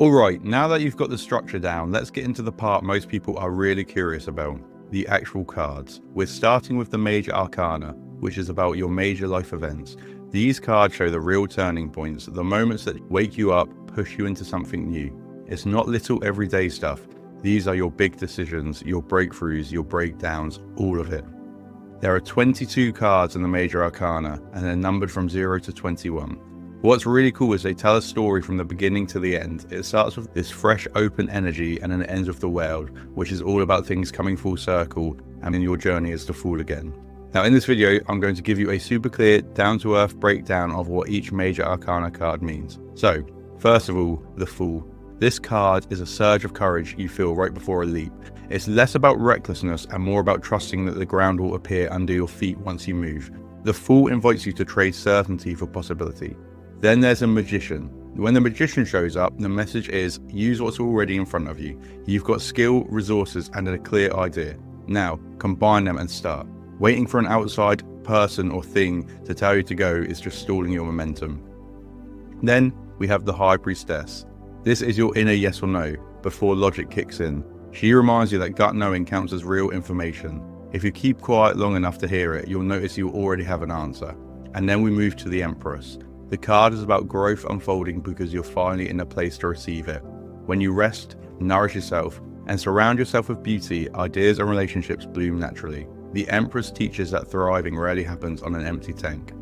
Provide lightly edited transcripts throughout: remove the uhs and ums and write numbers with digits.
Alright, now that you've got the structure down, let's get into the part most people are really curious about, the actual cards. We're starting with the Major Arcana, which is about your major life events. These cards show the real turning points, the moments that wake you up, push you into something new. It's not little everyday stuff. These are your big decisions, your breakthroughs, your breakdowns, all of it. There are 22 cards in the Major Arcana, and they're numbered from 0 to 21. What's really cool is they tell a story from the beginning to the end. It starts with this fresh, open energy, and then it ends with the world, which is all about things coming full circle, and then your journey is to fall again. Now in this video, I'm going to give you a super clear, down-to-earth breakdown of what each Major Arcana card means. So, first of all, the Fool. This card is a surge of courage you feel right before a leap. It's less about recklessness and more about trusting that the ground will appear under your feet once you move. The Fool invites you to trade certainty for possibility. Then there's a Magician. When the Magician shows up, the message is, use what's already in front of you. You've got skill, resources, and a clear idea. Now, combine them and start. Waiting for an outside person or thing to tell you to go is just stalling your momentum. Then, we have the High Priestess. This is your inner yes or no, before logic kicks in. She reminds you that gut knowing counts as real information. If you keep quiet long enough to hear it, you'll notice you already have an answer. And then we move to the Empress. The card is about growth unfolding because you're finally in a place to receive it. When you rest, nourish yourself, and surround yourself with beauty, ideas and relationships bloom naturally. The Empress teaches that thriving rarely happens on an empty tank.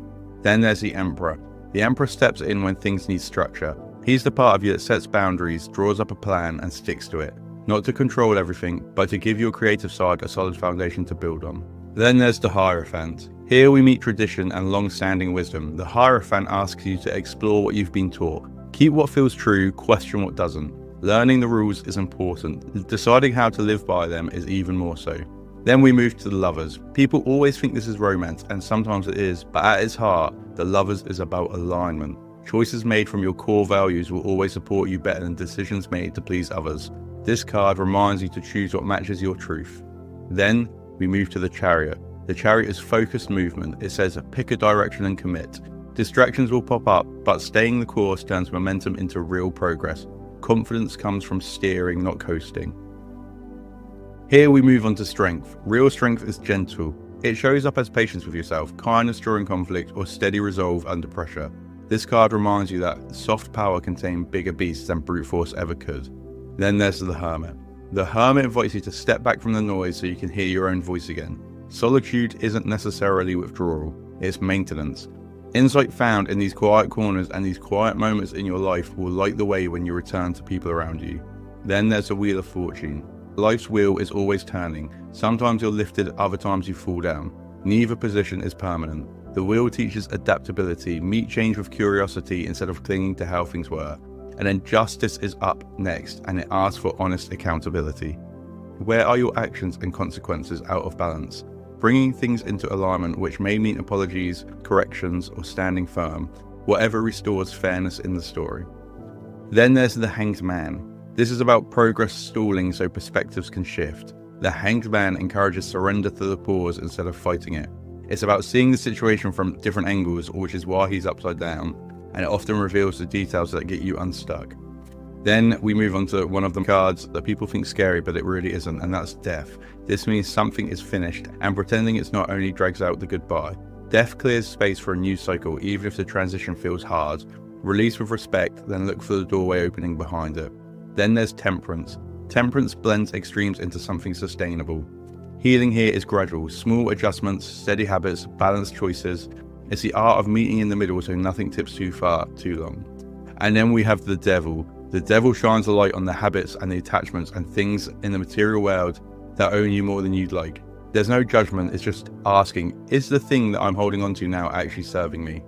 Then there's the Emperor. The Emperor steps in when things need structure. He's the part of you that sets boundaries, draws up a plan, and sticks to it. Not to control everything, but to give your creative side a solid foundation to build on. Then there's the Hierophant. Here we meet tradition and long-standing wisdom. The Hierophant asks you to explore what you've been taught. Keep what feels true, question what doesn't. Learning the rules is important. Deciding how to live by them is even more so. Then we move to the Lovers. People always think this is romance, and sometimes it is, but at its heart, the Lovers is about alignment. Choices made from your core values will always support you better than decisions made to please others. This card reminds you to choose what matches your truth. Then we move to the Chariot. The Chariot is focused movement. It says pick a direction and commit. Distractions will pop up, but staying the course turns momentum into real progress. Confidence comes from steering, not coasting. Here we move on to Strength. Real strength is gentle. It shows up as patience with yourself, kindness during conflict, or steady resolve under pressure. This card reminds you that soft power can tame bigger beasts than brute force ever could. Then there's the Hermit. The Hermit invites you to step back from the noise so you can hear your own voice again. Solitude isn't necessarily withdrawal, it's maintenance. Insight found in these quiet corners and these quiet moments in your life will light the way when you return to people around you. Then there's the Wheel of Fortune. Life's wheel is always turning. Sometimes you're lifted, other times you fall down. Neither position is permanent. The wheel teaches adaptability, meet change with curiosity instead of clinging to how things were. And then justice is up next, and it asks for honest accountability. Where are your actions and consequences out of balance? Bringing things into alignment, which may mean apologies, corrections, or standing firm, whatever restores fairness in the story. Then there's the Hanged Man. This is about progress stalling so perspectives can shift. The Hanged Man encourages surrender to the pause instead of fighting it. It's about seeing the situation from different angles, which is why he's upside down, and it often reveals the details that get you unstuck. Then we move on to one of the cards that people think scary, but it really isn't, and that's Death. This means something is finished, and pretending it's not only drags out the goodbye. Death clears space for a new cycle, even if the transition feels hard. Release with respect, then look for the doorway opening behind it. Then there's Temperance. Temperance blends extremes into something sustainable. Healing here is gradual, small adjustments, steady habits, balanced choices. It's the art of meeting in the middle so nothing tips too far, too long. And then we have the Devil. The Devil shines a light on the habits and the attachments and things in the material world that own you more than you'd like. There's no judgment, it's just asking, is the thing that I'm holding on to now actually serving me?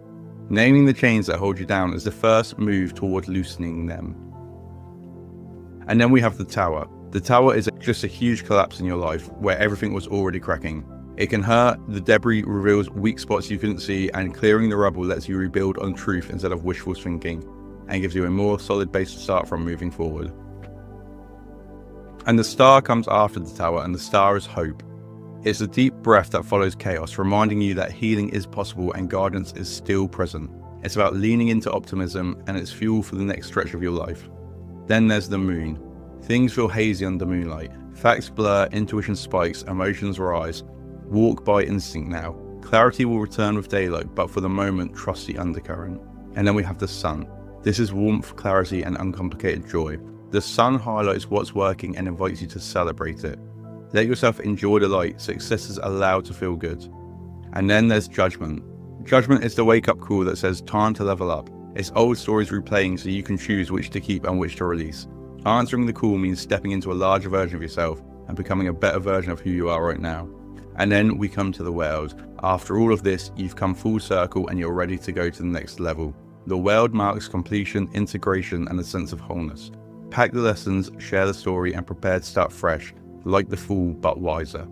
Naming the chains that hold you down is the first move toward loosening them. And then we have the Tower. The Tower is just a huge collapse in your life where everything was already cracking. It can hurt, the debris reveals weak spots you couldn't see, and clearing the rubble lets you rebuild on truth instead of wishful thinking, and gives you a more solid base to start from moving forward. And the Star comes after the Tower, and the Star is hope. It's a deep breath that follows chaos, reminding you that healing is possible and guidance is still present. It's about leaning into optimism, and it's fuel for the next stretch of your life. Then there's the moon. Things feel hazy under moonlight. Facts blur, intuition spikes, emotions rise. Walk by instinct now. Clarity will return with daylight, but for the moment, trust the undercurrent. And then we have the sun. This is warmth, clarity, and uncomplicated joy. The sun highlights what's working and invites you to celebrate it. Let yourself enjoy the light. Success is allowed to feel good. And then there's judgment. Judgment is the wake-up call that says time to level up. It's old stories replaying so you can choose which to keep and which to release. Answering the call means stepping into a larger version of yourself and becoming a better version of who you are right now. And then we come to the world. After all of this, you've come full circle and you're ready to go to the next level. The world marks completion, integration, and a sense of wholeness. Pack the lessons, share the story, and prepare to start fresh, like the fool but wiser.